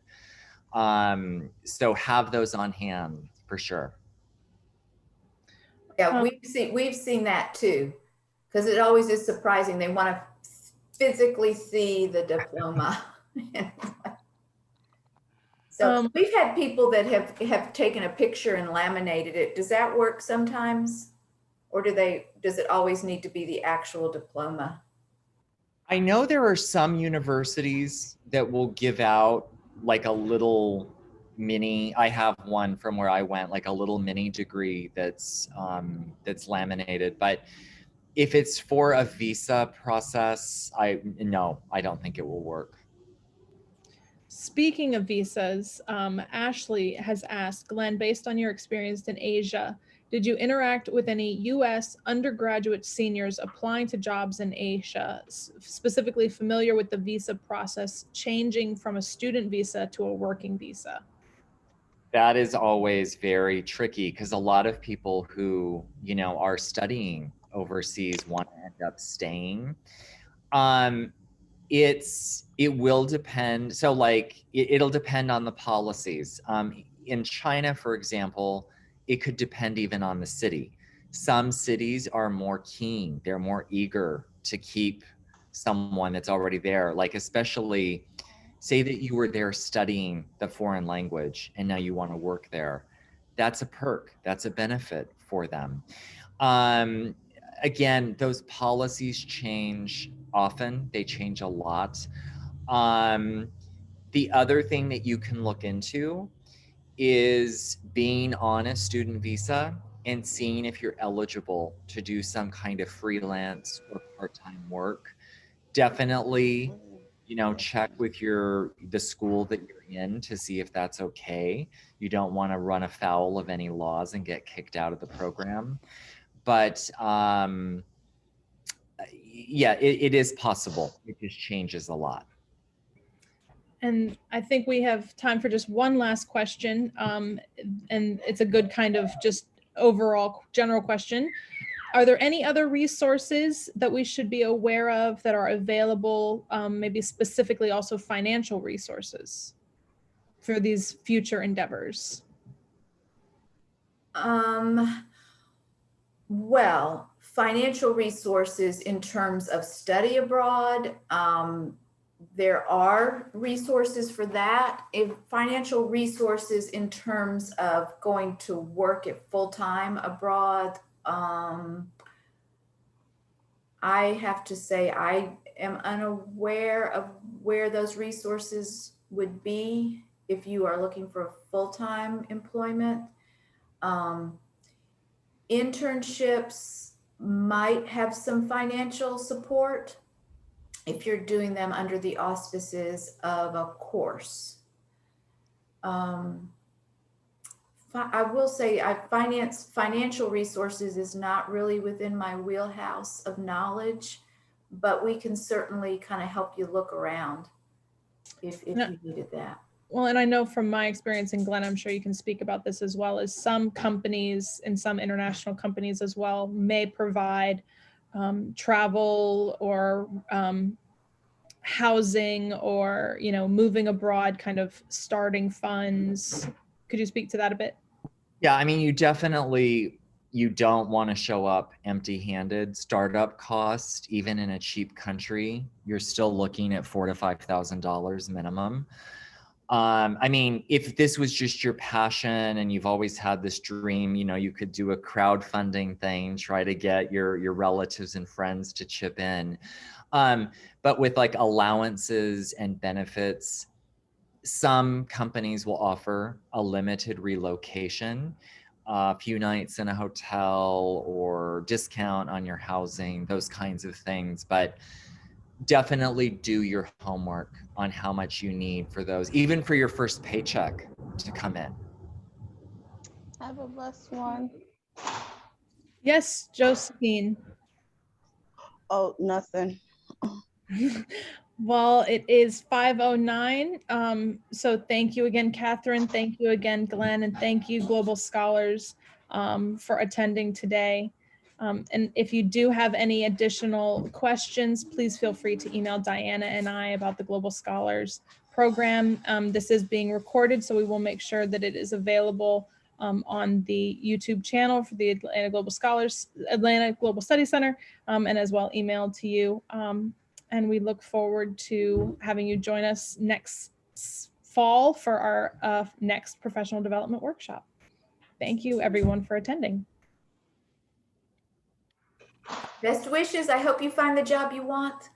S4: So have those on hand for sure.
S3: Yeah, we've seen that too, because it always is surprising. They want to physically see the diploma. So we've had people that have taken a picture and laminated it. Does that work sometimes? Or does it always need to be the actual diploma?
S4: I know there are some universities that will give out like a little mini, I have one from where I went, like a little mini degree that's laminated. But if it's for a visa process, no, I don't think it will work.
S1: Speaking of visas, Ashley has asked, Glenn, based on your experience in Asia, did you interact with any US undergraduate seniors applying to jobs in Asia, specifically familiar with the visa process changing from a student visa to a working visa?
S4: That is always very tricky because a lot of people who, are studying overseas want to end up staying. It will depend. So like it'll depend on the policies. In China, for example, it could depend even on the city. Some cities are more keen, they're more eager to keep someone that's already there. Like especially say that you were there studying the foreign language and now you want to work there. That's a perk, that's a benefit for them. Again, those policies change often, they change a lot. The other thing that you can look into is being on a student visa and seeing if you're eligible to do some kind of freelance or part-time work. Definitely, check with the school that you're in to see if that's okay. You don't want to run afoul of any laws and get kicked out of the program. But yeah, it is possible. It just changes a lot.
S1: And I think we have time for just one last question. And it's a good kind of just overall general question. Are there any other resources that we should be aware of that are available, maybe specifically also financial resources for these future endeavors?
S3: Well, financial resources in terms of study abroad, there are resources for that. If financial resources in terms of going to work at full-time abroad, I have to say I am unaware of where those resources would be if you are looking for full-time employment. Internships might have some financial support if you're doing them under the auspices of a course. I will say financial resources is not really within my wheelhouse of knowledge, but we can certainly kind of help you look around if you needed that.
S1: Well, and I know from my experience, and Glenn, I'm sure you can speak about this as well, as some companies and some international companies as well may provide travel or housing or, moving abroad kind of starting funds. Could you speak to that a bit?
S4: Yeah, I mean, you don't want to show up empty-handed. Startup cost, even in a cheap country, you're still looking at $4,000 to $5,000 minimum. I mean, if this was just your passion and you've always had this dream, you could do a crowdfunding thing, try to get your relatives and friends to chip in. But with like allowances and benefits, some companies will offer a limited relocation, a few nights in a hotel or discount on your housing, those kinds of things. But definitely do your homework on how much you need for those, even for your first paycheck to come in.
S5: Have a blessed one.
S1: Yes, Josephine.
S5: Oh, nothing.
S1: Well, it is 5:09. So thank you again, Catherine. Thank you again, Glenn, and thank you, Global Scholars, for attending today. And if you do have any additional questions, please feel free to email Diana and I about the Global Scholars program. This is being recorded, so we will make sure that it is available on the YouTube channel for the Atlanta Global Study Center, and as well emailed to you. and we look forward to having you join us next fall for our next professional development workshop. Thank you everyone for attending.
S3: Best wishes. I hope you find the job you want.